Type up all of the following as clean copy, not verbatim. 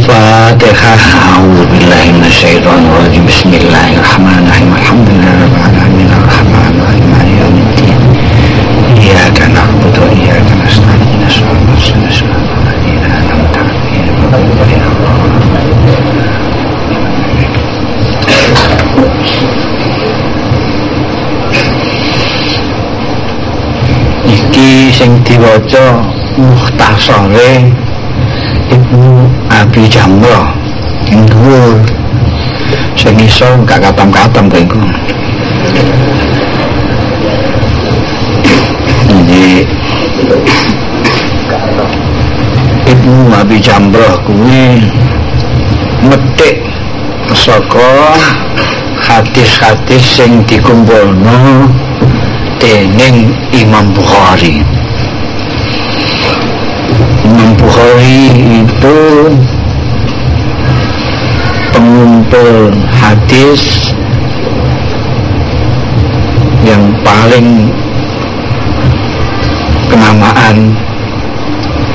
Al-Fatihah. A'udzubillahi minasyaitonirrajim. Bismillahirrahmanirrahim. Alhamdulillahirabbil alamin. Arrahmanirrahim. Maliki yaumiddin. Iyyaka na'budu wa iyyaka nasta'in. Ihdinas siratal ladzina an'amta 'alaihim ghairil maghdubi 'alaihim. Iki sing diwaca mukhtasare Ibnu Abi Jamrah yang dhuwur sing iso gak katam-katam kowe iku. Jadi Ibnu Abi Jamrah kuwi metik saka hadis-hadis sing dikumpulno dening Imam Bukhari. Imam Bukhari itu pengumpul hadis yang paling kenamaan.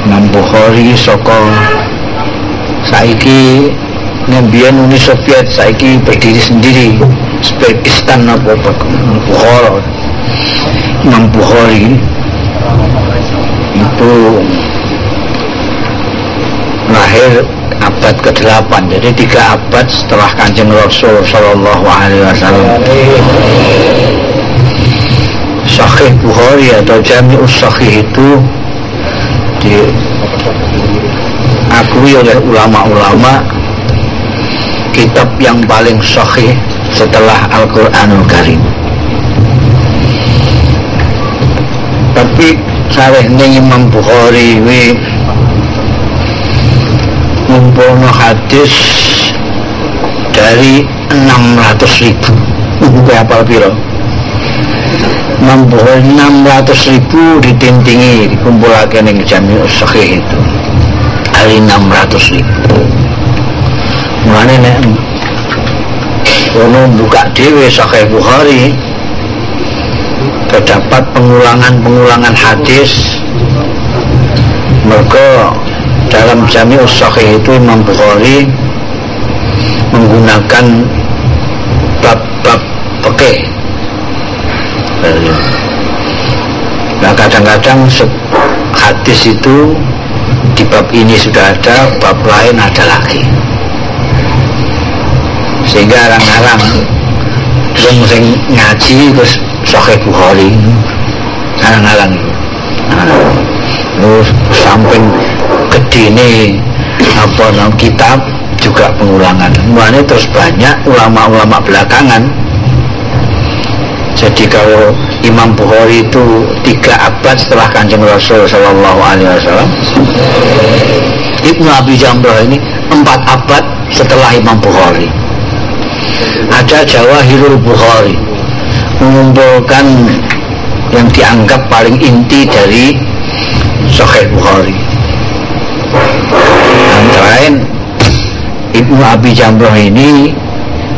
Imam Bukhari saka saiki ngembian Uni Soviet, saiki berdiri sendiri, Uzbekistan apa Bukhara. Imam Bukhari itu lahir abad ke-8, jadi 3 abad setelah Kanjeng Rasul Sallallahu Alaihi Wasallam. Sahih Bukhari atau Jami'us Sahih itu diakui oleh ulama-ulama kitab yang paling sahih setelah Al-Quranul Karim. Tapi sarehne Imam Bukhari wi ngumpulno hadis dari 600.000. Kowe apal piro? Imam Bukhari 600.000 ditintingi, dikumpulake ning Jami'us Sahih itu. Dari 600.000. Mulane nek ono buka dhewe Sahih Bukhari terdapat pengulangan hadis. Mergo dalam Jami'us Sahih itu Imam Bukhari menggunakan bab-bab fikih. Nah, kadang-kadang hadis itu di bab ini sudah ada, bab lain ada lagi, sehingga arang-arang sing ngaji terus Sahih Bukhari arang-arang itu. Terus samping gedene kitab juga pengulangan. Mulanya terus banyak ulama-ulama belakangan. Jadi kalau Imam Bukhari itu 3 abad setelah Kanjeng Rasul Sallallahu Alaihi Wasallam, Ibnu Abi Jamrah ini 4 abad setelah Imam Bukhari. Ada Jawahirul Bukhari, mengumpulkan yang dianggap paling inti dari Sahih Bukhari. Antara lain Ibnu Abi Jamrah ini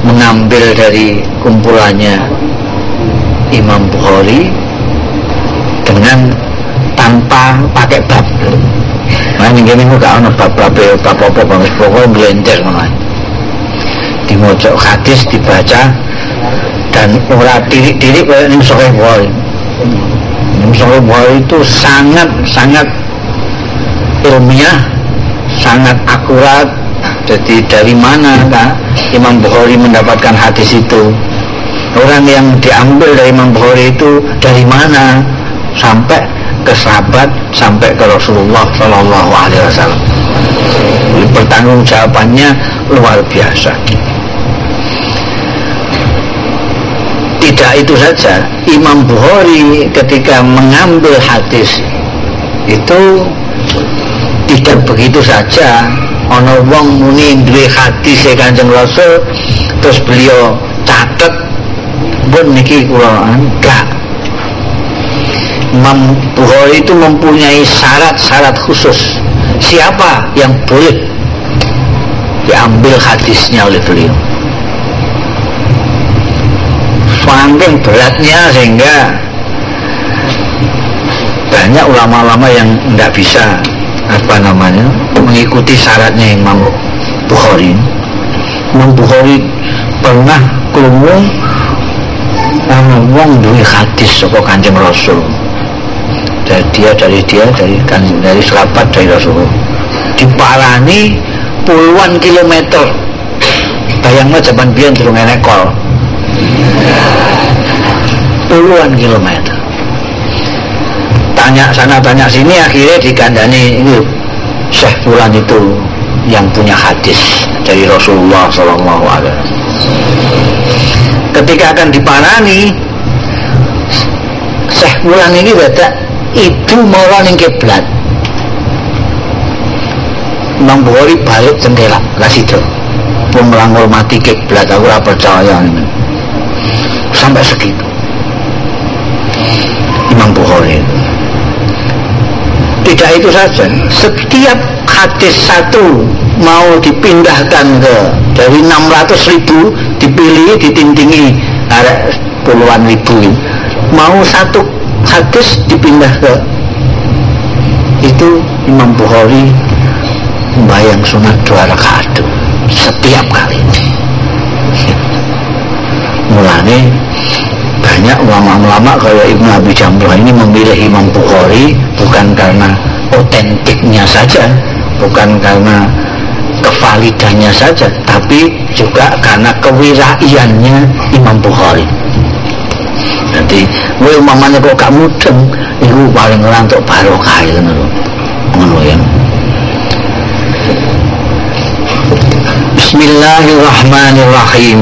mengambil dari kumpulannya Imam Bukhari dengan tanpa pakai bab. Nah ini gak ada bab-bab apa-apa, pokoknya blender malah. Dimocok hadis dibaca dan ora tirik-tirik kayak ini Sahih Bukhari. Sahih Bukhari itu sangat ilmiah, sangat akurat. Jadi dari mana Imam Bukhari mendapatkan hadis itu? Orang yang diambil dari Imam Bukhari itu dari mana? Sampai ke sahabat, sampai ke Rasulullah Sallallahu Alaihi Wasallam. Pertanggungjawabannya luar biasa. Tidak itu saja, Imam Bukhari ketika mengambil hadis itu tidak begitu saja. Ono wong muni duwe hadis Kanjeng Rasul terus beliau catet pun niki kula enggak. Imam Bukhari itu mempunyai syarat-syarat khusus. Siapa yang boleh diambil hadisnya oleh beliau? Saking beratnya sehingga banyak ulama-ulama yang tidak bisa mengikuti syaratnya Imam Bukhari. Imam Bukhari pernah krungu ana wong duwe hadis saka Kanjeng Rasul. Dari sahabat dari Rasul. Diparani puluhan kilometer. Bayangno jaman biyen durung enek kol. Puluhan kilometer. Tanya sana tanya sini, akhirnya dikandani ini Syekh Fulan itu yang punya hadis dari Rasulullah Sallallahu Alaihi Wasallam. Ketika akan diparani, Syekh Fulan ini dadak itu mara ning kiblat. Imam Bukhari balik jendela lah situ. Pun menghormati kiblat, aku ora percaya sampai segitu. Imam Bukhari. Tidak itu saja, setiap hadis satu mau dipindahkan dari 600.000 dipilih, ditintingi ada puluhan ribu, mau satu hadis dipindah ke itu Imam Bukhari membayang sunat 2 rakaat setiap kali. Mulanya banyak ulama-ulama kayak Ibnu Abi Jamrah ini memilih Imam Bukhari bukan karena otentiknya saja, bukan karena kevalidannya saja, tapi juga karena kewiraiannya Imam Bukhari. Jadi, gue mamanya kok gak mudeng, itu paling orang untuk barokah itu, ngono ya. Bismillahirrahmanirrahim.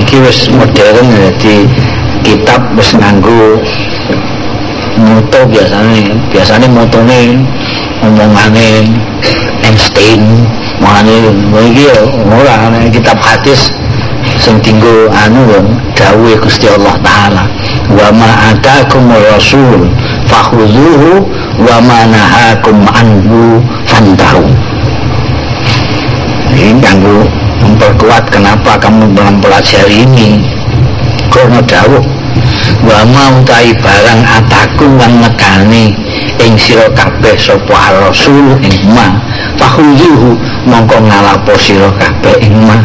Iki wis modern, jadi kitab wis nganggo moto biasanya motone omongane Einstein, mangane iki ora kitab hadis sing tinggo dawuh Gusti Allah taala, wa ma atakum rasul fakhudhuhu wa ma nahakum anhu fantahu. Ini ganggu memperkuat kenapa kamu mempelajari ini. Karena dawuh wa ma utai barang atakum lan nekani ing sira kabeh sapa rasul ing ma fakhudhuhu mongko ngalapo sira kabeh ing ma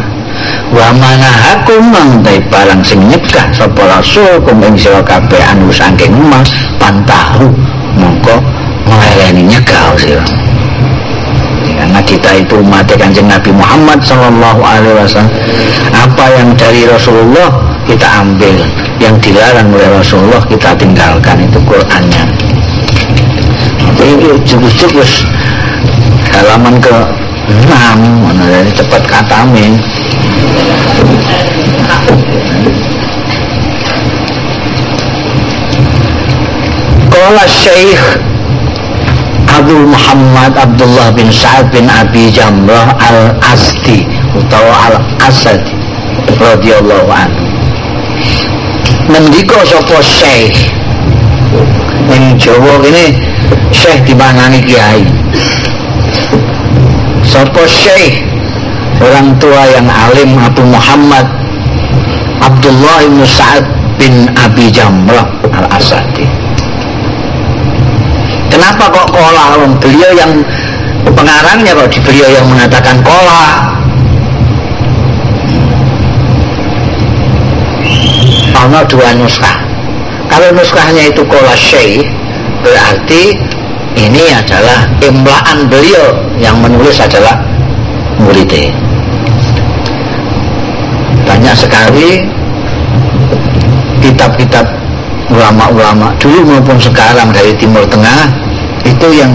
wa manahakum mantai barang sing nyegah sapa rasul kum ing sira kabeh anu saking ma pantahu mongko ngeleni nyegah sira. Karena kita itu umat Kanjeng Nabi Muhammad Sallallahu Alaihi Wasallam, apa yang dari Rasulullah kita ambil, yang dilarang oleh Rasulullah kita tinggalkan, itu Qurannya. Ini cukup halaman ke-6, cepat katamin. Qala Syekh Abu Muhammad Abdullah bin Sa'ad bin Abi Jamrah al-Asdi utawa al-Asadi radhiyallahu anhu. Mendika sapa Syekh ning Jawa kene Syekh dimanani kiai. Sapa Syekh orang tua yang alim Abu Muhammad Abdullah bin Sa'ad bin Abi Jamrah al-Asadi. Kenapa kok kola? Beliau yang pengarangnya kok beliau yang mengatakan kola. Ada 2 nuskah. Kalau nuskahnya itu kola Syekh, berarti ini adalah imlaan beliau, yang menulis adalah muridnya. Banyak sekali kitab-kitab ulama-ulama dulu maupun sekarang dari Timur Tengah itu yang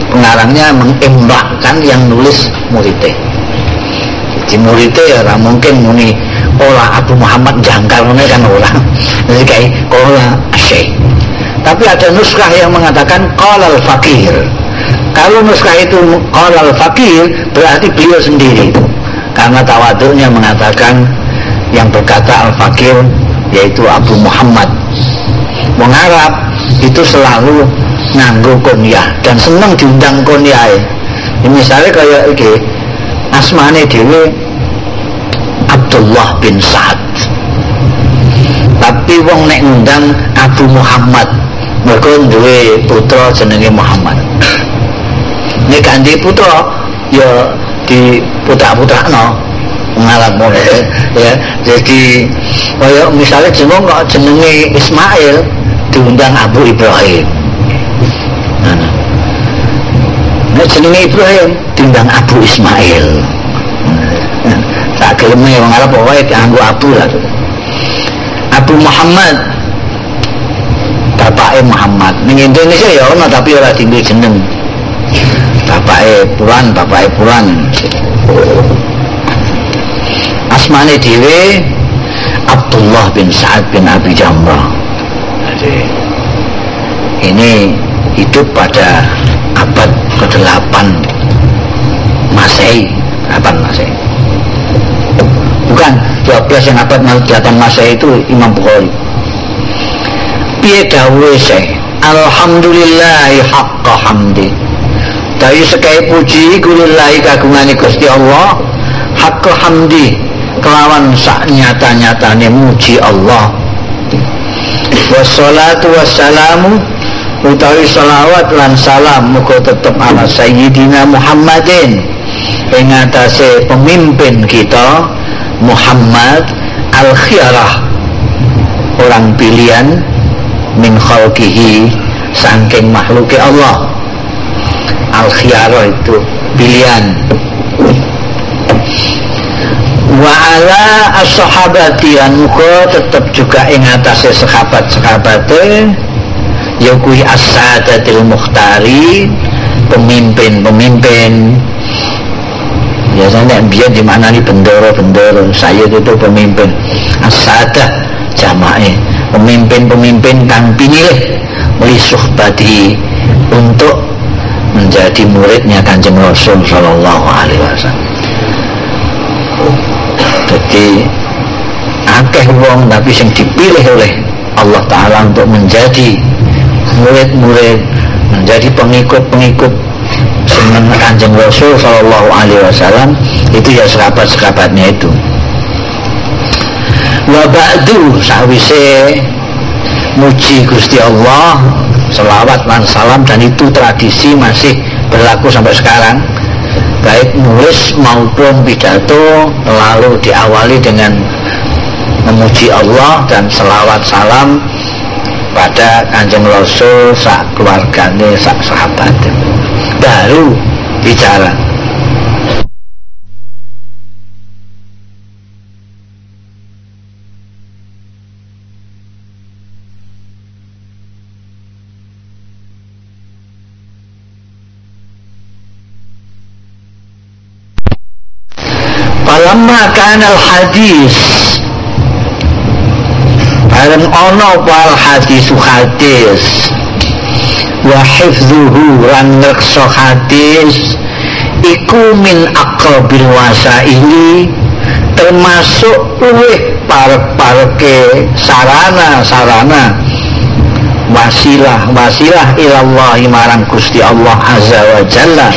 pengarangnya mengimlakkan yang nulis muridnya. Di muridnya ya mungkin muni olah Abu Muhammad jangkal kan orang, jadi kayak olah Syekh. Tapi ada nuskah yang mengatakan qala al-faqir. Kalau nuskah itu qala al-faqir berarti beliau sendiri, karena tawadhu'nya mengatakan yang berkata al-faqir yaitu Abu Muhammad. Wong Arab itu selalu nganggo kunyah dan seneng diundang kunyah. Misalnya kayak iki asmane dhewe Abdullah bin Sa'ad, tapi wong nek ngundang Abu Muhammad mergo duwe putra jenenge Muhammad. nek ganti putra ya di putra-putrakno ngalap ngono ya. Jadi kaya misalnya jenenge Ismail diundang Abu Ibrahim. Nek jenenge Ibrahim diundang Abu Ismail. Tak geleme wong Arab wae dianggo Abu lah. Abu Muhammad bapake Muhammad. Ning Indonesia ya ono tapi ora dienggo jeneng. Bapake Puran. Asmane dhewe Abdullah bin Sa'ad bin Abi Jamrah. Jadi ini hidup pada abad ke-8 Masehi, 8 Masehi. Bukan 12 yang abad 8 Masehi itu Imam Bukhari. Piye dawuhe Syekh? Alhamdulillahi haqqa hamdi. Tawi sekai puji kulillahi kagungane Gusti Allah, haqqa hamdi kelawan sak nyata-nyatane muji Allah. Wassalatu wassalamu utawi salawat lan salam muga tetep ala sayyidina Muhammadin ing atase pemimpin kita Muhammad al-khiyarah, orang pilihan min khalqihi saking makhluke Allah. Al-khiyarah itu pilihan. Wa ala as-sahabati lan muga tetep juga ing atase sahabat-sahabate ya kuwi as-sadatil mukhtari, pemimpin-pemimpin. Biasanya biar dimaknani bendoro-bendoro, saya itu pemimpin. As-sadah jamae, pemimpin-pemimpin kang pinilih li suhbati untuk menjadi muridnya Kanjeng Rasul sallallahu alaihi wasallam. Jadi akeh wong tapi sing dipilih oleh Allah Ta'ala untuk menjadi murid-murid, menjadi pengikut-pengikut seneng Kanjeng Rasul sallallahu alaihi wasallam itu ya sahabat-sahabatnya itu. Wa ba'du, sawise muji Gusti Allah, selawat lan salam, dan itu tradisi masih berlaku sampai sekarang. Baik nulis maupun pidato lalu diawali dengan memuji Allah dan selawat salam pada Kanjeng Rasul, sak keluargane, sak sahabatnya, baru bicara. Falamma kanal hadis, bareng ono wal hadisu hadis, wa hifdzuhu lan ngrekso hadis iku min aqrabil wasaili, termasuk luwih parek-pareke sarana-sarana wasilah ilallahi marang Gusti Allah azza wa jalla.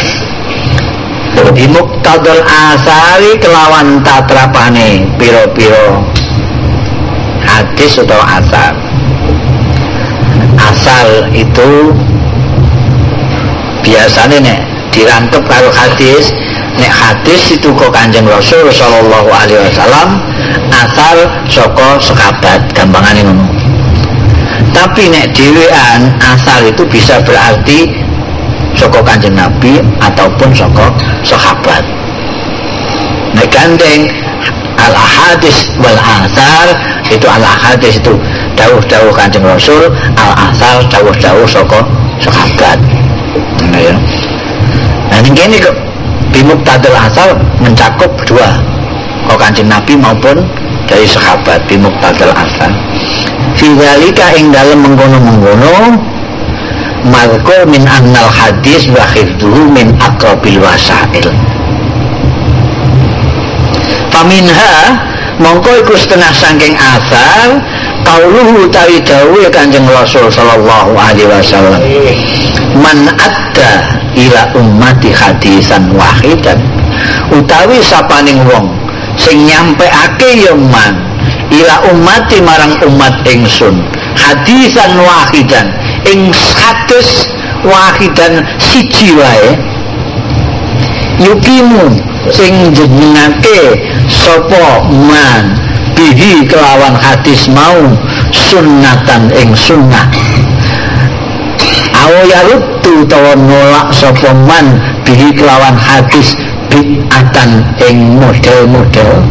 Di muktadul asari kelawan tatrapane piro-piro hadis atau asar. Asal itu biasanya nek dirangkep karo hadis, nek hadis itu kok Kanjeng Rasul sallallahu alaihi wasallam, asal saka sahabat, gampangane ngono. Tapi nek dhewean asal itu bisa berarti saka Kanjeng Nabi ataupun saka sahabat. Nek gandeng al-ahadis wal asar, itu al-ahadis itu dawuh-dawuh Kanjeng Rasul, al-asar dawuh-dawuh saka sahabat. Nah ya. Nah ini kok bimuktadil asar mencakup dua, kok Kanjeng Nabi maupun dari sahabat. Bimuktadil asar fi dzalika ing dalem mengkono-mengkono marko min annal hadis wa khifduhu min aqrabil wasail. Faminha mongko iku setengah saking asar qauluhu tawi dawuh Kanjeng Rasul sallallahu alaihi wasallam, man adda ila ummati hadisan wahidan, utawi sapaning wong sing nyampeake ya man ila ummati marang umat ingsun hadisan wahidan ing hadis wahidan siji wae, yukimu sing jenengake sapa man bihi kelawan hadis mau sunnatan ing sunnah awyaruddu tawa nolak sapa man bihi kelawan hadis bid'atan ing model-model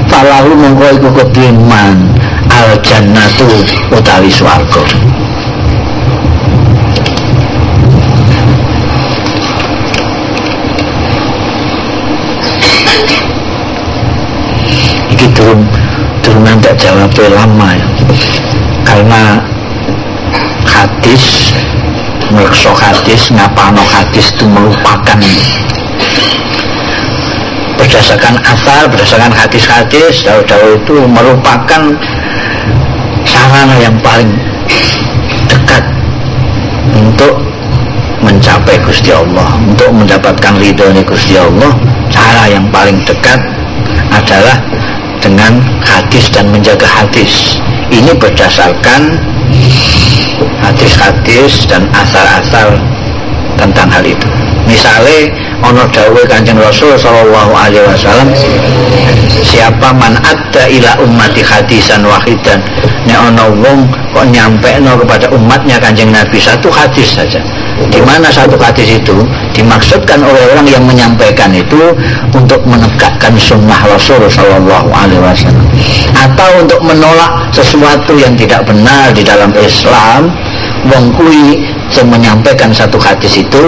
falahu mongko iku kedue man al jannatu utawi swarga. Iki turunan tak jawab lama ya. Karena hadis ngelekso hadis ngapano hadis itu merupakan berdasarkan asal, berdasarkan hadis-hadis dawuh-dawuh itu merupakan sarana yang paling dekat untuk mencapai Gusti Allah, untuk mendapatkan ridhonya Gusti Allah. Cara yang paling dekat adalah dengan hadis dan menjaga hadis. Ini berdasarkan hadis-hadis dan asal-asal tentang hal itu. Misalnya ono dawuh Kanjeng Rasul sallallahu alaihi wasallam, siapa man adda ila ummati hadisan wahidan, nek ono wong kok nyampekno kepada umatnya Kanjeng Nabi satu hadis saja. Di mana satu hadis itu dimaksudkan oleh orang yang menyampaikan itu untuk menegakkan sunnah Rasul sallallahu alaihi wasallam atau untuk menolak sesuatu yang tidak benar di dalam Islam, wong kuwi yang menyampaikan satu hadis itu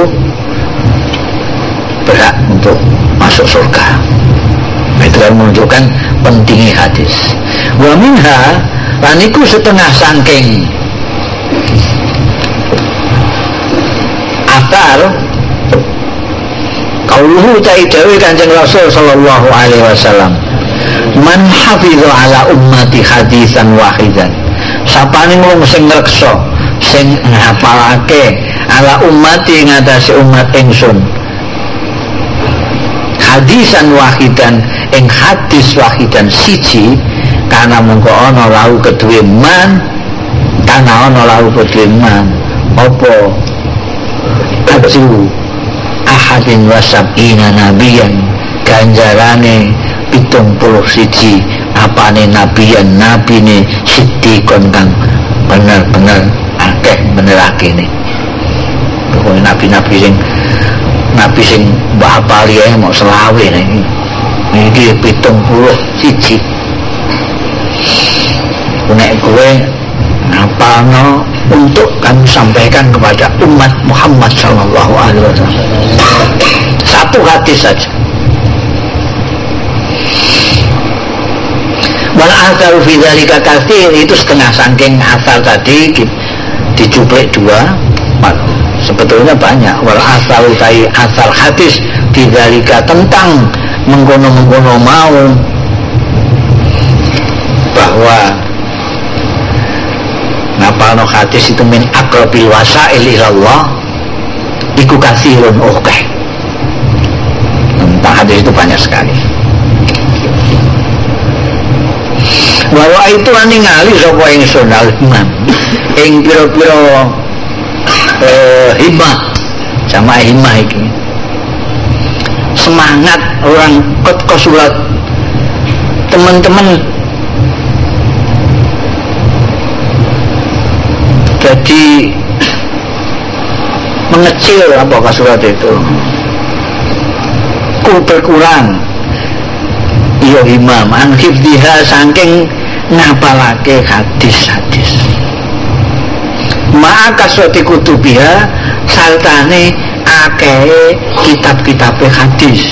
berhak untuk masuk surga. Itu kan menunjukkan pentingnya hadis. Wa minha lan iku setengah saking asar kauluhu ta'idhawi Kanjeng Rasul sallallahu alaihi wasallam, man hafidha ala ummati hadisan wahidan, sapane wong sing ngreksa sing ngapalake ala ummati ngatasi umat ingsun hadisan wahidan ing hadis wahidan siji, karena mengko ana lahu kedue man, karena ana lahu kedue man apa ajru ahadin wasab'ina nabiyan, ganjarane 71 apane nabiyan nabine siddiqon kang bener-bener akeh benerake ne. Pokoke nabi-nabi sing mbah pali ae mok selawe niki. Iki 71. Nek kowe ngapalno untuk kami sampaikan kepada umat Muhammad sallallahu alaihi wasallam satu hadis saja. Wal asal fi dzalika katsir, itu setengah saking asal tadi dicuplik dua, sebetulnya banyak. Wal asal utai asal hadis fi dzalika tentang mengkono-mengkono mau bahwa ngapalno hadis itu min aqrabil wasail ilallah iku katsirun oke. Tentang hadis itu banyak sekali. Bahwa itu ningali sapa ingsun al-imam ing pira-pira himmah, jamaah himmah iki. Semangat orang kot kosulat teman-teman jadi mengecil apa kasurat itu berkurang iya imam anhifdiha saking ngapalake hadis-hadis ma'a kasrati kutubiha saltane akeh kitab-kitab hadis.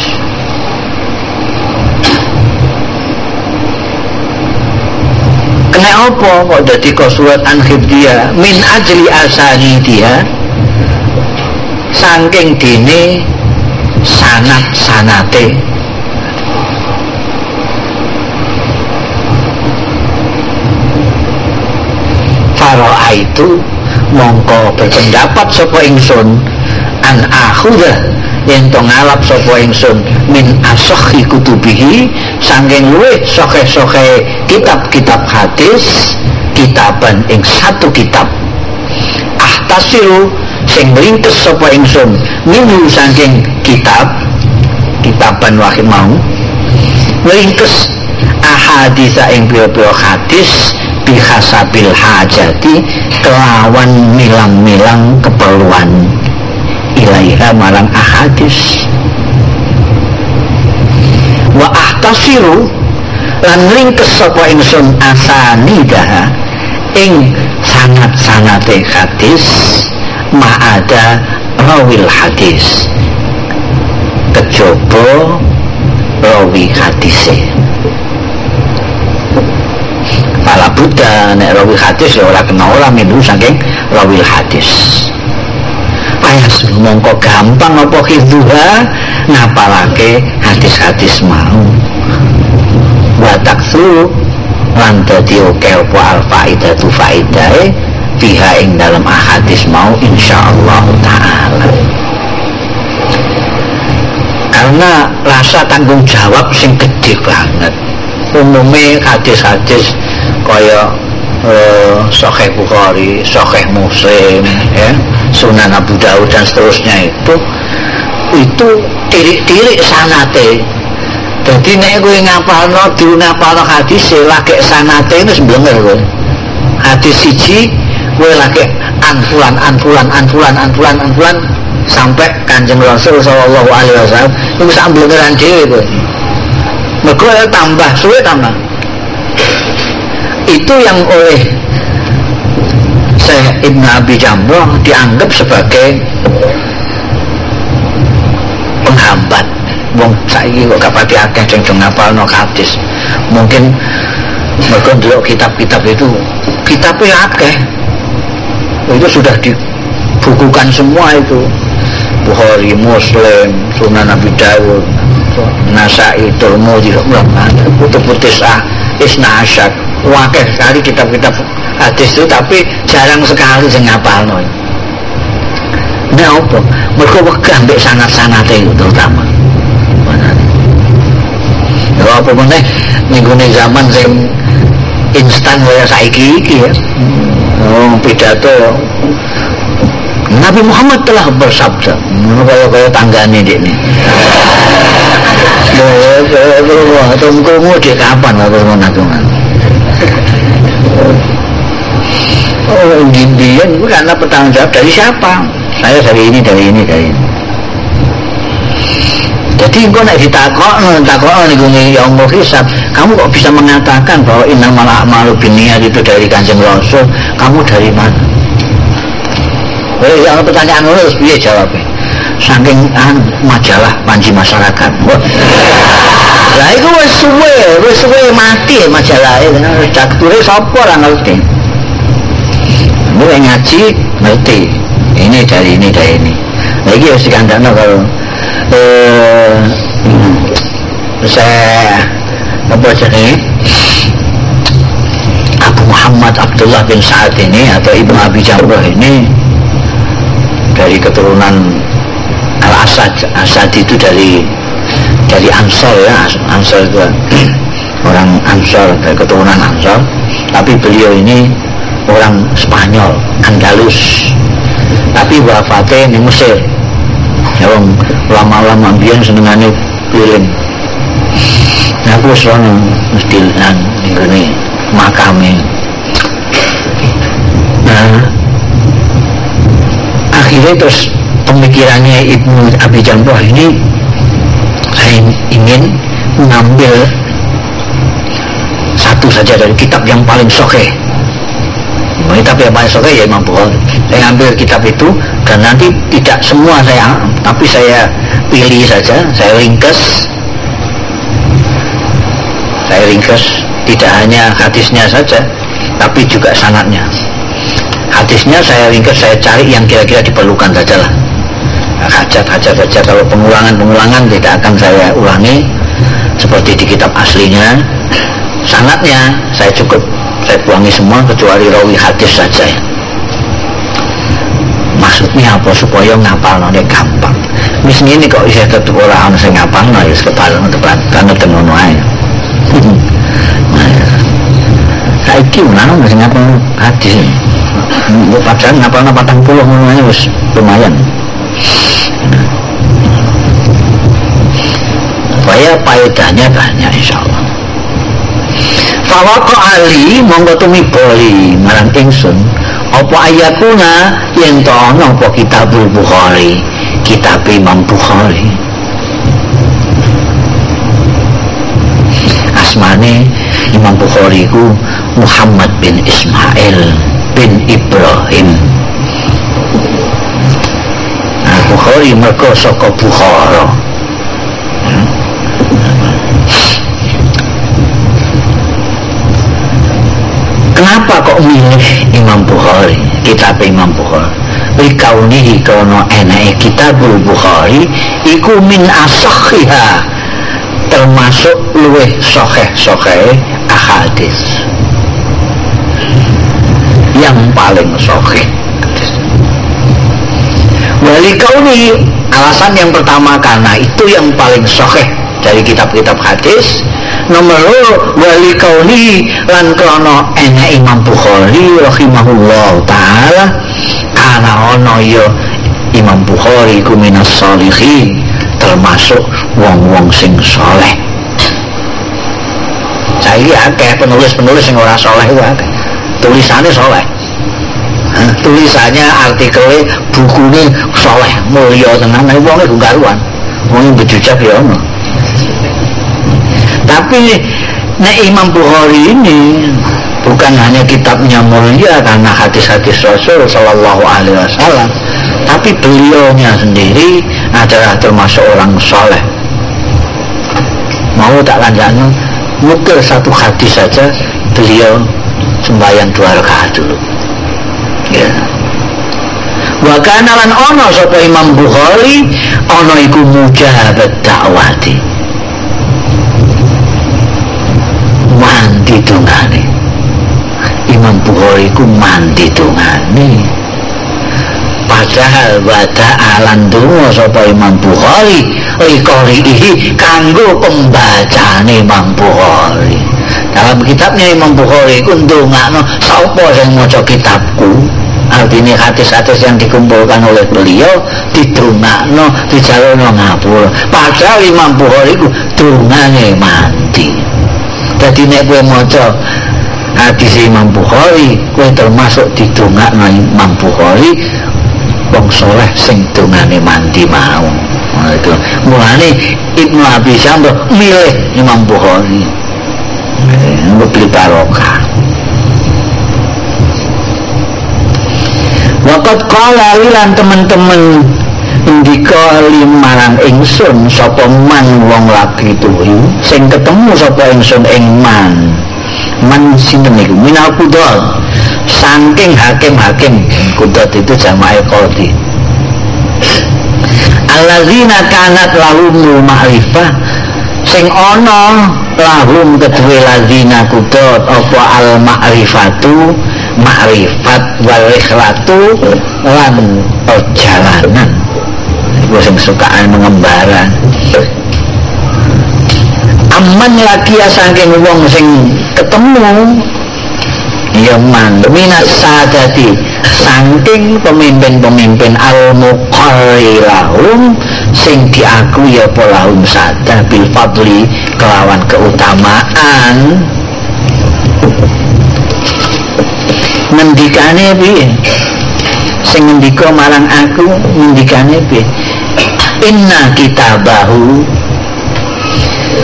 Kena apa kok dadi qasurat anhifdiha min ajli asanidiha saking dene sanate faro'a itu mongko berpendapat sapa ingsun an akhudha yen to ngalap sapa ingsun min asahhi kutubihi saking luwih sahih-sahih kitab-kitab hadis kitaban ing satu kitab ahtasiru sing ringkes sapa ingsun minu saking kitab kitaban wahid mau ringkes ahaditsa ing pira-pira hadis bihasabil hajati kelawan milang-milang keperluan ilaiha marang ahadis wa ahtasiru lan ringkes sapa ingsun asanidah ing sanad-sanate hadis ma'ada rawil hadis kejaba rawi hadise. Pala Buddha nek rawi hadis ya ora kena ora mindu saking rawil hadis. Ayas mongko gampang apa khidhuha ngapalake hadis-hadis mau. Wa taksu lan dadi oke apa al faidatu faidahe biha ing dalam ahadis mau insyaallah taala. Karena rasa tanggung jawab sing gede banget. Umumnya hadis-hadis kaya Sahih Bukhari, Sahih Muslim, ya, Sunan Abu Daud dan seterusnya itu tirik-tirik sanate. Jadi nek kowe ngapalno hadis lagi sanate wis blenger kowe. Hadis siji kowe lagi anfulan sampai Kanjeng Rasul sallallahu alaihi wasallam iku sak blengeran dhewe kowe. Mergo tambah suwe tambah. Itu yang oleh Syekh Ibnu Abi Jamrah dianggap sebagai penghambat. Wong saiki kok kapati akeh sing ngapalno hadis. Mungkin mergo ndelok kitab-kitab itu kitabnya akeh. Itu sudah dibukukan semua itu. Bukhari, Muslim, Sunan Abi Dawud, Nasai, Tirmidzi, Kutub Tis'ah, Isna Asyad. Wakil sekali kitab-kitab hadis itu, tapi jarang sekali sing ngapalno. Nah apa? Mergo wegah mbek sanad-sanate itu terutama. Ya apa meneh ninggone zaman sing instan kaya saiki iki ya. Pidato Nabi Muhammad telah bersabda, kaya tanggane dekne. Tunggu di kapan terus ngono. Oh, Indian itu karena bertanggung jawab dari siapa? Saya dari ini. Jadi engkau nak ditakok nih ya Allah hisab. Kamu kok bisa mengatakan bahwa innamal a'malu binniyat itu dari Kanjeng Rasul? Kamu dari mana? Yang pertanyaan harus dia jawabnya. Saking majalah Panji Masyarakat. Lah itu wis suwe mati majalah itu. Dakture sapa ora ngerti. Mulai ngaji ngerti. Ini dari ini. Lagi harus dikandangno kalau saya apa jenenge Abu Muhammad Abdullah bin Sa'ad ini atau Ibnu Abi Jamrah ini dari keturunan Al-Asad itu dari Ansor ya. Ansor itu orang Ansor, dari keturunan Ansor, tapi beliau ini orang Spanyol, Andalus, tapi wafatnya di Mesir. Yang lama-lama biyen senengane piring. Aku sono mesti ngene makame. Nah, akhirnya terus pemikirannya Ibnu Abi Jamrah ini, saya ingin mengambil satu saja dari kitab yang paling sahih. Kitab yang paling sahih ya Imam Bukhari. Saya ambil kitab itu dan nanti tidak semua tapi saya pilih saja, saya ringkas tidak hanya hadisnya saja, tapi juga sanadnya. Hadisnya saya ringkas, saya cari yang kira-kira diperlukan saja lah. Hajat saja, kalau pengulangan tidak akan saya ulangi seperti di kitab aslinya. Sanadnya saya buangi semua kecuali rawi hadis saja ya. Maksudnya apa? Supaya ngapalno nek gampang. Wis ngene kok isih tetep ora ana sing ngapalno ya kepalno tenan ngono ae. Saiki menawa sing ngapalno hadis. Mbok padahal ngapalno 40 ngono ae wis lumayan. faedahnya banyak insyaallah. Fawaqa ali monggo tumiboli marang ingsun apa ayatuna yen to ana apa Kitabul Bukhari, kitab Imam Bukhari. Asmane Imam Bukhari ku Muhammad bin Ismail bin Ibrahim. Bukhari mergo saka Bukhara. Kenapa kok milih Imam Bukhari, kitab Imam Bukhari? Likaunihi karena enake Kitabul Bukhari iku min asahhiha, termasuk luweh sahih ahadits, yang paling sahih. Walikauni, alasan yang pertama karena itu yang paling sahih dari kitab-kitab hadis. Nomor loro, walikauni lan krana enek Imam Bukhari rahimahullah taala ana ana ya Imam Bukhari ku minas sholihin, termasuk wong-wong sing saleh. Saiki akeh penulis-penulis sing ora saleh kuwi akeh. Tulisannya saleh. Tulisannya, artikelnya, bukunya saleh, mulia tenan, nek wong iku karuan. Wong bejujak ya ono. Tapi nek Imam Bukhari ini bukan hanya kitabnya mulia karena hadis-hadis Rasul sallallahu alaihi wasallam, tapi beliaunya sendiri adalah termasuk orang saleh. Mau tak lanjutkan, mungkin satu hadis saja beliau sembahyang 2 rakaat dulu. Ya. Wa kana lan ana sapa Imam Bukhari ana iku mujabat dakwati. Mandi dungane. Imam Bukhari ku mandi dungane. Padahal wada'alan donga sapa Imam Bukhari liqarihi kanggo pembacane Imam Bukhari. Dalam kitabnya Imam Bukhari ku ndongakno sapa sing maca kitabku. Artinya hadis-hadis yang dikumpulkan oleh beliau didongakno, dijalono ngapura. Padahal Imam Bukhari ku dongane mandi. Dadi nek kowe maca hadis Imam Bukhari, kowe termasuk didongakno Imam Bukhari, wong saleh sing dongane mandi mau. Itu mulane Ibnu Abi Syamrah milih Imam Bukhari. Beli barokah. Waqat qala lan teman-teman ndika limarang ingsun sapa man wong laki tuwi sing ketemu sapa ingsun ing man sinten niku minal qudal saking hakim-hakim. Qudal itu jamaah qadhi. Allazina kanat lahum ma'rifah sing ana lahum kedue lazina qudal apa al ma'rifatu ma'rifat wal ikhlatu lan perjalanan. Iku sing sukaan mengembara. Aman lagi saking wong sing ketemu ya man minat sadati saking pemimpin-pemimpin al-muqarrilahum sing diakui apa lahum sada bil fadli kelawan keutamaan. Ngendikane piye? Sing ngendika marang aku ngendikane piye? Inna kitabahu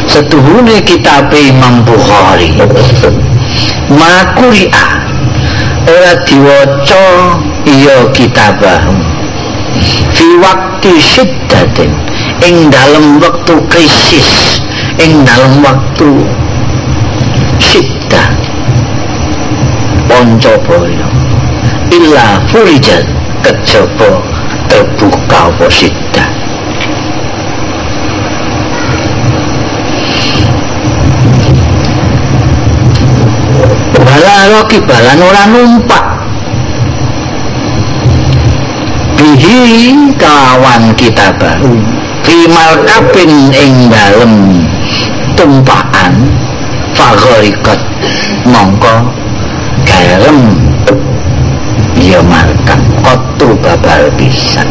setuhune kitab Imam Bukhari makuri'a ora diwaca iya kitabahu fi waktu syiddatin ing dalam waktu krisis, ing dalam waktu syiddah Poncobaya illa furijat kejaba terbuka apa syiddah. Wala kibalan orang numpak bihi kawan kita baru fimal kapin ing dalem tumpakan fagorikat mongko garam ya markan kotu babal pisan.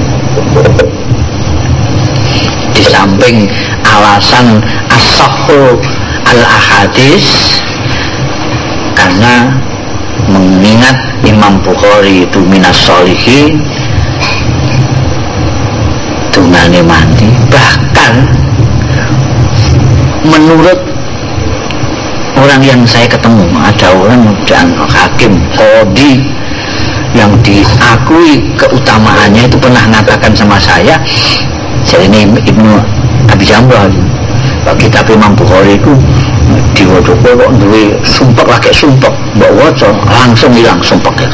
Di samping alasan as-sahhu al-ahadis, karena mengingat Imam Bukhari itu minas sholihin, tungane mandi. Bahkan menurut orang yang saya ketemu, ada orang dan hakim qadhi yang diakui keutamaannya itu pernah mengatakan sama saya, ini Ibnu Abi Jamrah, kitab Imam Bukhari itu diwaca kok duwe sumpek lagi sumpek, mbok waca langsung hilang sumpeknya.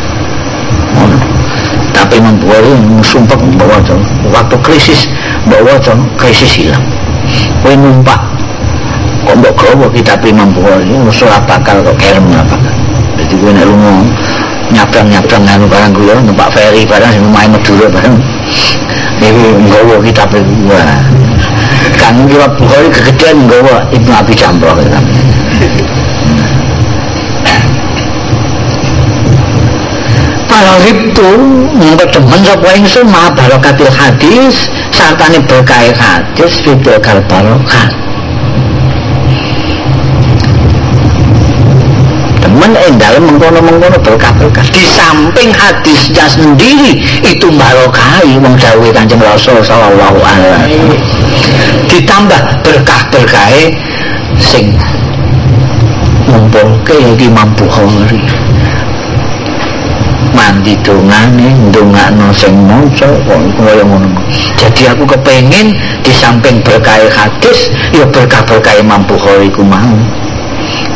Tapi Imam Bukhari sumpek mbok waca, waktu krisis mbok waca krisis hilang. Kowe numpak kok mbok gawa kitab Imam Bukhari ora bakal kok kerem apa. Jadi kowe nek lunga nyabrang anu barang kuwi numpak ferry barang sing main Madura barang. Iki nggawa kitab iku. Kan Imam Bukhari kegedean nggawa Ibnu Abi Jamrah. Para itu mengkedemen sapa ingsun ma barakatil hadis sartane berkah hadis bidal barokah. Temen dalam mengkono-mengkono berkah-berkah. Di samping hadisnya sendiri itu barokai wong dawuhe Kanjeng Rasul sallallahu alaihi wasallam. Ditambah berkah-berkahe sing ngumpulke Imam Bukhari. Mandi dongane, ndongakno sing maca kaya ngono. Jadi aku kepengin di samping berkah hadis ya berkah-berkah Imam Bukhari ku mau.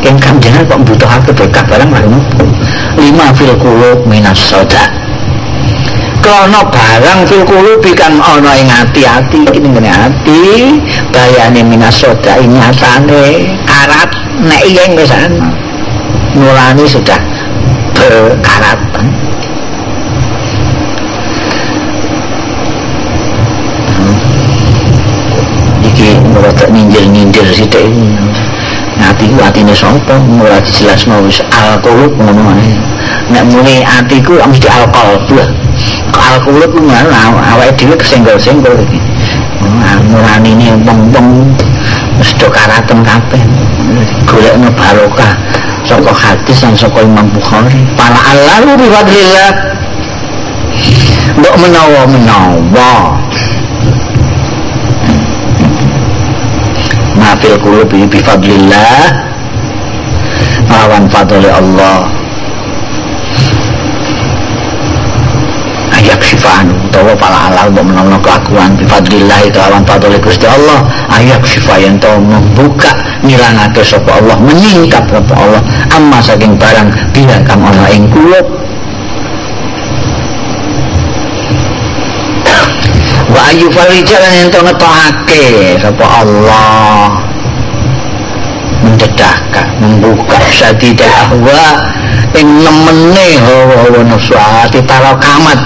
Yang kanjeng kok mbutuhake berkah barang lho. 5 fil qulub minas sada. Krana barang fil qulub kan ana ing ati-ati, iki ngene ati, bayane minas sada nyatane karat nek yen wis ana. Nurani sudah berkarat. Iki rada ninjil-ninjil sithik iki. Ati ku atine sapa ora dijelasno wis al-qulub ngono ae. Nek muni atiku mesti al-qalb. Al-qulub ku awake dhewe kesenggol-senggol iki. Nuranine wong-wong wis do karaten kabeh. Golekno barokah saka hadis lan saka Imam Bukhari. Para alalu bi fadlillah. Mbok menawa mafil qulubi bi fadlillah, awan fadli Allah ayak sifaan utawa pala alal mbok menawa kelakuan bi fadlillah itu awan fadli Gusti Allah ayak sifayan to membuka nilangake sapa Allah, menyingkap sapa Allah amma saking barang bila kang ana ing qulub. Wa ayu farijalan yang to ngetokake sapa Allah, mendedahkan membuka sadidal ahwa ing nemene hawa nafsu tarakamat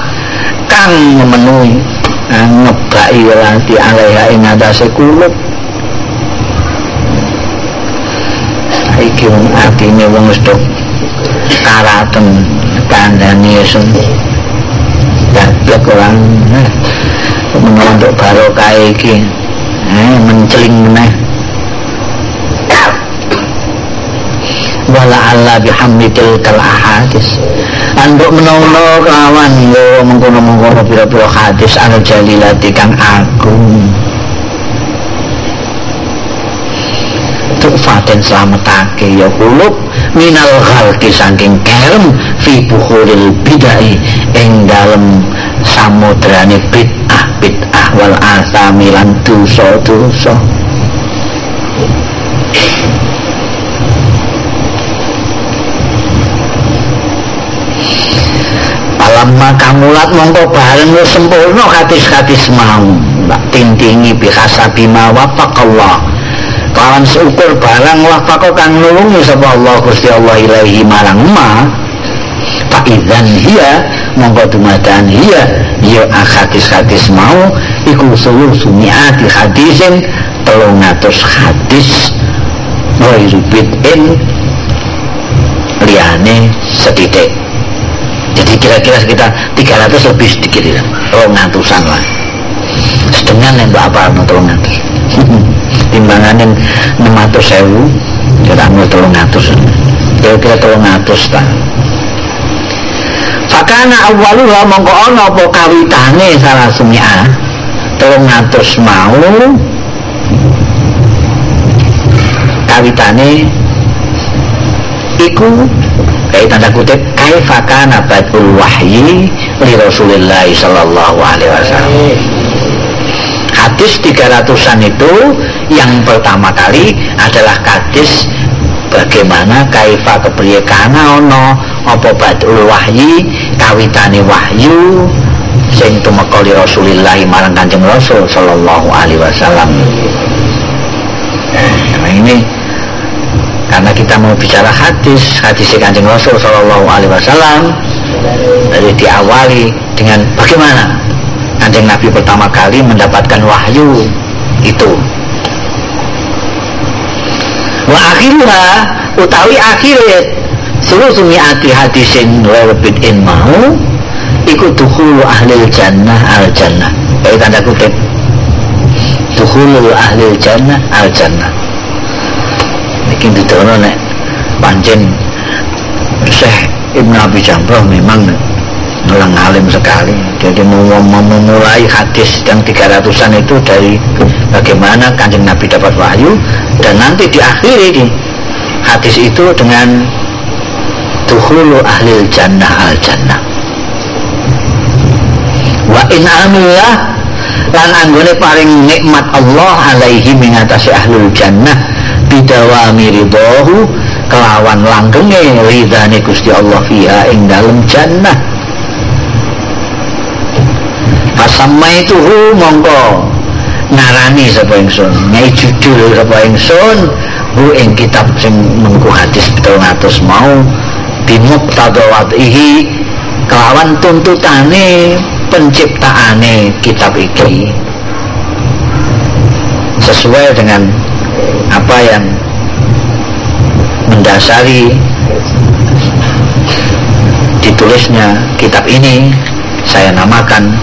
kang memenuhi ngebaki lati alaiha ing atase kulub. Iki wong atine wong wis do karaten kandhane sun dablek orang menondok barokah iki menceling meneh. Wala alla bihamdil kal ahadis anduk menawa kelawan yo mengkono-mengkono pira-pira hadis al jalilati kang agung tufaten slametake ya kulub minal khalqi saking kerem fi bukhuril bidai ing dalem samudrane bid'ah wal asami lan dosa-dosa. Alamma kamulat mongko bareng wis sempurna hadis-hadis mau tak tintingi bihasabi ma wafaqallah kawan seukur barang wafaq kang nulungi sapa Allah Gusti Allah ilahi marang ma fa idzan hiya mongko dumadan hiya ya hadis-hadis mau iku sumiati hadisin 300 hadis ghairu bid'in liyane sedidik. Jadi kira-kira sekitar 300 lebih sedikit ya, 200-an lah setengah yang mbak apa 300 timbangan 600.000 kira-kira 300 kira-kira 300 ta. Fakana awwaluha mongko ana apa kawitane salah sumi'ah 300 mau kawitane iku kayak tanda kutip kaifa kana badul wahyi li Rasulillah sallallahu alaihi wasallam. Hadis 300-an itu yang pertama kali adalah hadis bagaimana kaifa kepriye kana ono apa badul wahyi kawitane wahyu sing tumeka li Rasulillah marang Kanjeng Rasul sallallahu alaihi wasallam. Nah, ini karena kita mau bicara hadis Kanjeng Rasul sallallahu alaihi wasallam, jadi diawali dengan bagaimana Kanjeng Nabi pertama kali mendapatkan wahyu itu. Wa akhirnya utawi akhirnya seluruh sumi'ati hadisin lebidin mau ikut dukhulu ahlil jannah al jannah. Kayak tanda kutip dukhulu ahlil jannah al jannah. Mungkin ditono nek pancen Syekh Ibnu Abi Jamrah memang orang alim sekali. Jadi memulai hadis yang 300-an itu dari bagaimana Kanjeng Nabi dapat wahyu, dan nanti diakhiri di hadis itu dengan dukhulu ahlil jannah al jannah. Wa in amillah lan anggone paring nikmat Allah alaihi mengatasi ahlul jannah bidawami ridhahu kelawan langgenge ridane Gusti Allah fiha ing dalem jannah. Pasamaituhu mongko ngarani sapa ingsun, nyai judul sapa ingsun hu ing kitab sing mengku hadis 300 mau bimuqtadawatihi kelawan tuntutane penciptaane kitab iki sesuai dengan apa yang mendasari ditulisnya kitab ini. Saya namakan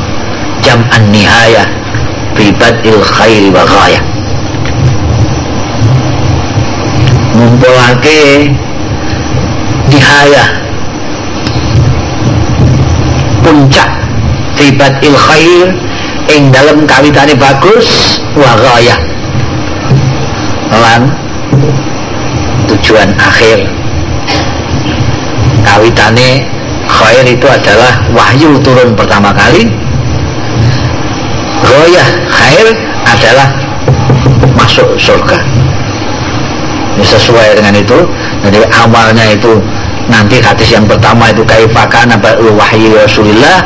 Jam'an Nihayah fi Bad'il Khairi wa Ghayah, ngumpulake nihayah puncak fi Bad'il Khair ing dalem kawitane bagus wa ghayah lan tujuan akhir. Kawitane khair itu adalah wahyu turun pertama kali, ghayah khair adalah masuk surga. Ini sesuai dengan itu. Jadi awalnya itu nanti hadis yang pertama itu kaifa kana ba'ul wahyi Rasulillah,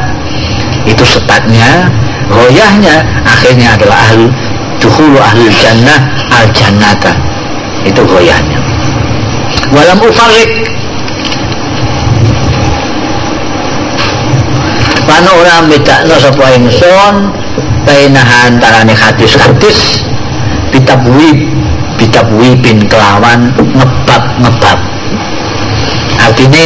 itu startnya, ghayahnya akhirnya adalah dukhulu ahlul jannah al jannata, itu ghayahnya. Walam ufarrik lan ora bedakno sapa ingsun bainaha antarane hadis-hadis bitabwi bin kelawan ngebab. Artinya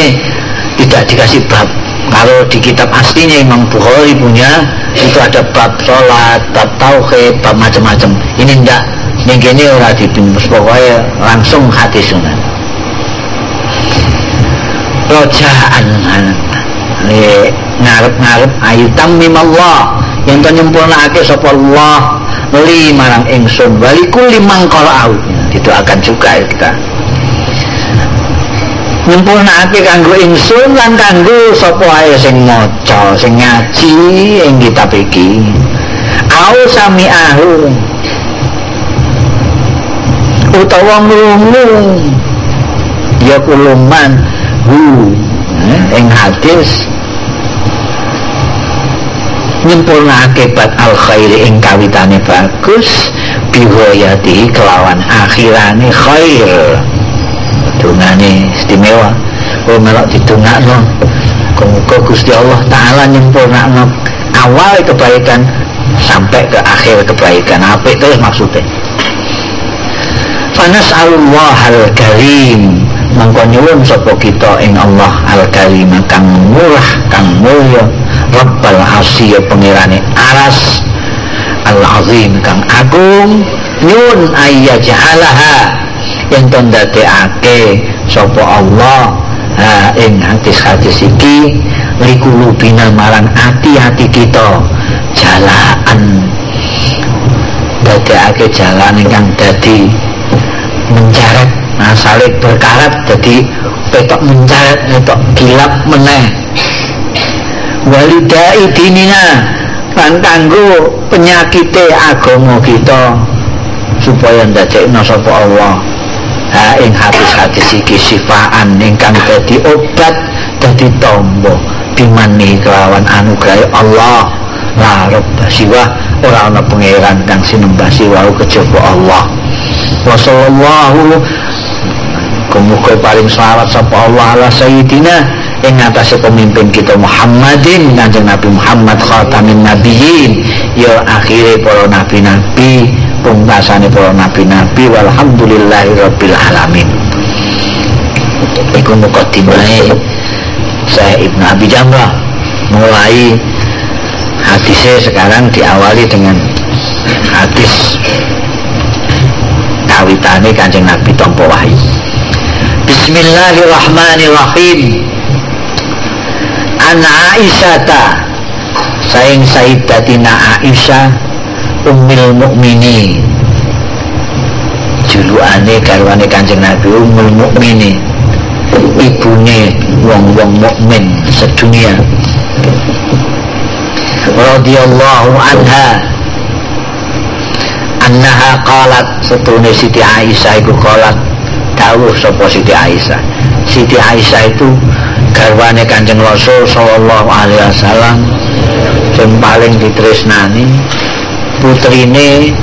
tidak dikasih bab. Kalau di kitab aslinya Imam Bukhari punya itu ada bab sholat, bab tauhid, bab macam-macam. Ini enggak, yang gini ora dibinus, pokoknya langsung hadis sunan. Rojaan ngarep-ngarep ayu tammim Allah yang penyempurnake sapa Allah li marang ingsun walikul limang qara'u. Didoakan juga ya kita. Nyempurnake kanggo ingsun lan kanggo sapa ae sing maca, sing ngaji ing kitab iki. Au sami'ahu utawa ngrungu ya kuluman hu ing hadis nyempurnake bad al khairi ing kawitane bagus biwayati kelawan akhirane khair. Dungane istimewa kok melok didongakno muga Gusti Allah taala nyempurnakno awal kebaikan sampai ke akhir kebaikan apik terus maksudnya. Fanas'alullah al-karim mangko nyuwun sapa kita ing Allah al-karim kang murah kang mulya Rabbal Asy pengirane aras al-azim kang agung nyun ayyaj'alaha yen to ndadekake sapa Allah ing hadis-hadis iki likulubina marang ati-ati kita jalan dadekake jalan ingkang dadi mencaret saling berkarat dadi petok mencaret petok gilap meneh walidai dinina lan kanggo penyakite agama kita supaya ndadekno sapa Allah ing hadis-hadis iki sifaan ingkang dadi obat dadi tombo dimani kelawan anugerah Allah la rabba siwa ora ana pangeran kang sinembah siwa kejaba Allah wa sallallahu muga paring selawat sapa Allah ala sayyidina ing atase pemimpin kita Muhammadin Kanjeng Nabi Muhammad khatamin nabiyyin ya akhire para nabi-nabi pungkasane para nabi-nabi walhamdulillahirabbil alamin. Iku mukadimah saya Ibnu Abi Jamrah mulai hadisnya sekarang diawali dengan hadis kawitane Kanjeng Nabi tanpa wahyu. Bismillahirrahmanirrahim. An Aisyata saing Sayyidatina Aisyah Ummul Mukminin juluane garwane Kanjeng Nabi Ummul Mukminin ibune wong-wong mukmin sedunia radhiyallahu anha annaha qalat setune Siti Aisyah iku qalat dawuh sapa Siti Aisyah. Siti Aisyah itu garwane Kanjeng Rasul sallallahu alaihi wasallam sing paling ditresnani, putrine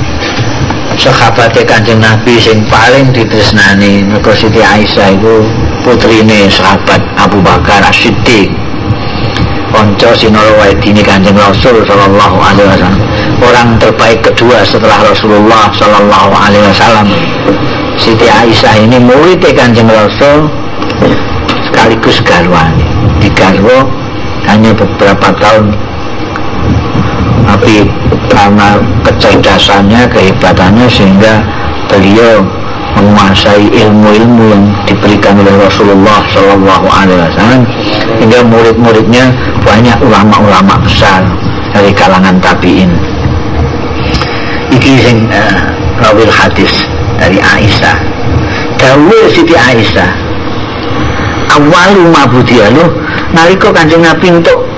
sahabate Kanjeng Nabi sing paling ditresnani. Mergo Siti Aisyah itu putrine sahabat Abu Bakar As-Siddiq, kanca sinara wedine Kanjeng Rasul sallallahu alaihi wasallam, orang terbaik kedua setelah Rasulullah sallallahu alaihi wasallam. Siti Aisyah ini murid Kanjeng Rasul sekaligus garwane. Digarwa hanya beberapa tahun, tapi karena kecerdasannya, kehebatannya sehingga beliau menguasai ilmu-ilmu yang diberikan oleh Rasulullah Shallallahu Alaihi Wasallam, hingga murid-muridnya banyak ulama-ulama besar dari kalangan tabiin. Iki sing rawil hadis dari Aisyah. Dawuh Siti Aisyah, awalu mabudialu nalika Kanjeng Nabi untuk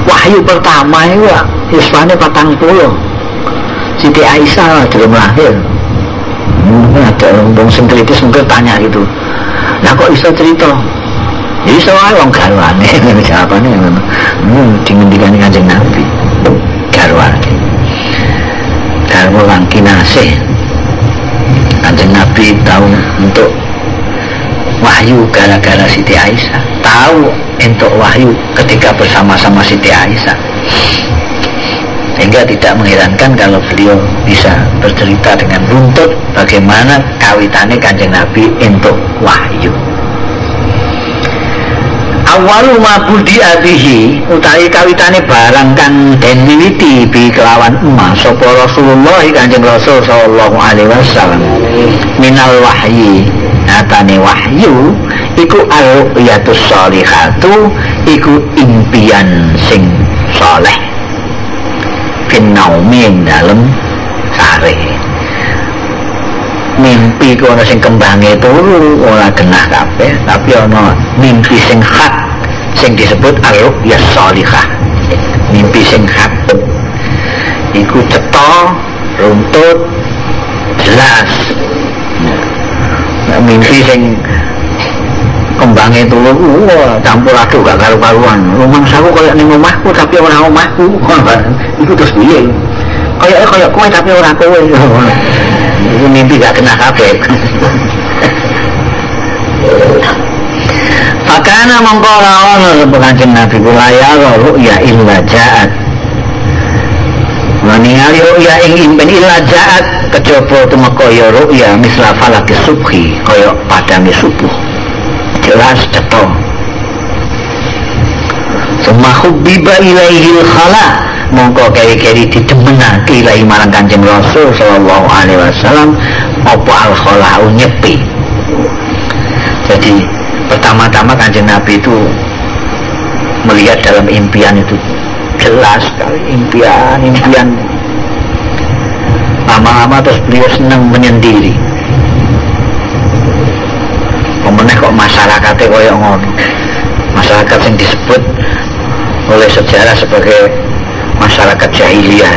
wahyu pertama itu yuswane 40. Siti Aisyah belum lahir. Ada orang sing kritis mungkin tanya gitu, nah kok bisa cerita? Jadi soalnya orang garwane jawabannya dingendikan Kanjeng Nabi garwane garwa lang kinasih. Kanjeng Nabi tahu untuk wahyu gara-gara Siti Aisyah, tahu untuk wahyu ketika bersama-sama Siti Aisyah, sehingga tidak mengherankan kalau beliau bisa bercerita dengan runtut bagaimana kawitannya Kanjeng Nabi untuk wahyu. Awalu mabudi abihi utawi kawitane barang kang den wiwiti bi kelawan emas sapa Rasulullah Kanjeng Rasul sallallahu alaihi wasallam minal wahyi atane wahyu iku al-ru'yatus sholihatu iku impian sing saleh finaumin dalem sare. Mimpi ku ana sing kembange turu ora genah kabeh, tapi ana mimpi sing hak sing disebut ar-ru'yah sholihah. Mimpi sing hak iku cetha, runtut, jelas. Mimpi sing kembange turu campur aduk gak karu-karuan. Rumangsaku koyo ning omahku tapi ora omahku. Iku terus piye? Kaya kowe tapi ora kowe. Itu mimpi gak kena kabeh. Fakana mengkora ono Kanjeng Nabi kula ya ru'ya illa ja'at. Ningali ru'ya ing impen illa ja'at kejaba tumeka ya ru'ya misla falaki subhi kaya padange subuh. Jelas cetha. Summa hubbiba ilaihil khala mongko keri-keri didemenake ilahi marang Kanjeng Rasul sallallahu alaihi wasallam apa al-khalau nyepi. Jadi pertama-tama Kanjeng Nabi itu melihat dalam impian itu jelas sekali, impian lama-lama terus beliau senang menyendiri. Pemeneh kok masyarakatnya kaya ngono, masyarakat yang disebut oleh sejarah sebagai masyarakat jahiliyah.